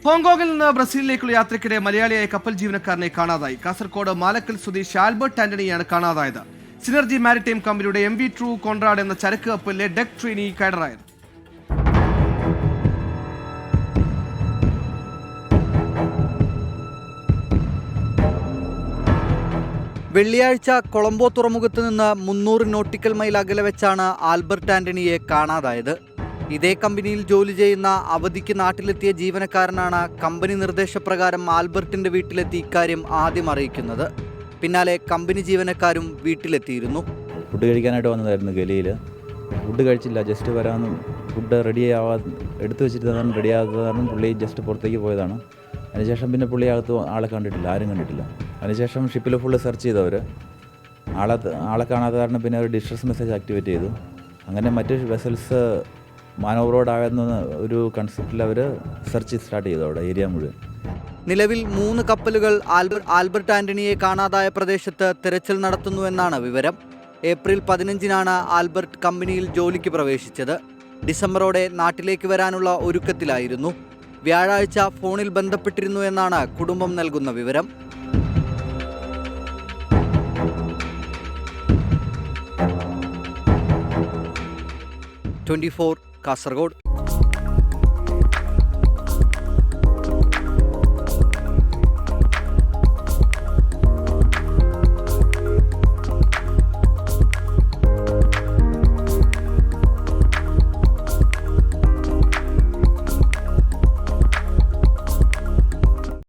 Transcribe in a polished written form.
ഹോങ്കോങ്ങിൽ നിന്ന് ബ്രസീലിലേക്കുള്ള യാത്രയ്ക്കിടെ മലയാളിയായ കപ്പൽ ജീവനക്കാരനെ കാണാതായി. കാസർഗോഡ് മാലക്കൽ സ്വദേശി ആൽബർട്ട് ആന്റണിയാണ് കാണാതായത്. സിനർജി മാരിടൈം കമ്പനിയുടെ MV ട്രൂ കോൺറാഡ് എന്ന ചരക്ക് കപ്പലിലെ ഡെക്ക് ട്രെയിനി കൈഡറായത്. വെള്ളിയാഴ്ച കൊളംബോ തുറമുഖത്ത് നിന്ന് 300 നോട്ടിക്കൽ മൈൽ അകലെ വെച്ചാണ് ആൽബർട്ട് ആന്റണിയെ കാണാതായത്. ഇതേ കമ്പനിയിൽ ജോലി ചെയ്യുന്ന അവധിക്ക് നാട്ടിലെത്തിയ ജീവനക്കാരനാണ് കമ്പനി നിർദ്ദേശപ്രകാരം ആൽബർട്ടിന്റെ വീട്ടിലെത്തി ഇക്കാര്യം ആദ്യം അറിയിക്കുന്നത്. പിന്നാലെ കമ്പനി ജീവനക്കാരും വീട്ടിലെത്തിയിരുന്നു. ഫുഡ് കഴിക്കാനായിട്ട് വന്നതായിരുന്നു ഗലിയിൽ. ഫുഡ് കഴിച്ചില്ല, ജസ്റ്റ് വരാമെന്നും ഫുഡ് എടുത്തു വെച്ചിട്ട് റെഡിയാകാത്ത കാരണം പുള്ളി ജസ്റ്റ് പുറത്തേക്ക് പോയതാണ്. അതിനുശേഷം പിന്നെ പുള്ളി അകത്ത് ആളെ കണ്ടിട്ടില്ല, ആരും കണ്ടിട്ടില്ല. അതിനുശേഷം ഷിപ്പിൽ ഫുള്ള് സെർച്ച് ചെയ്തവർ ആളെ കാണാത്ത കാരണം പിന്നെ ഒരു ഡിസ്ട്രസ് മെസ്സേജ് ആക്ടിവേറ്റ് ചെയ്തു. അങ്ങനെ മറ്റ് വെസൽസ് മാനോവറോഡ് ആകുന്ന ഒരു കൺസെപ്റ്റിൽ അവർ സെർച്ച് സ്റ്റാർട്ട് ചെയ്തു അവിടെ ഏരിയ മുഴുവൻ. നിലവിൽ 3 കപ്പലുകൾ ആൽബർട്ട് ആന്റണിയെ കാണാതായ പ്രദേശത്ത് തിരച്ചിൽ നടത്തുന്നുവെന്നാണ് വിവരം. ഏപ്രിൽ 15-നാണ് ആൽബർട്ട് കമ്പനിയിൽ ജോലിക്ക് പ്രവേശിച്ചത്. ഡിസംബറോടെ നാട്ടിലേക്ക് വരാനുള്ള ഒരുക്കത്തിലായിരുന്നു. വ്യാഴാഴ്ച ഫോണിൽ ബന്ധപ്പെട്ടിരുന്നു എന്നാണ് കുടുംബം നൽകുന്ന വിവരം. 24 കാസർഗോഡ്.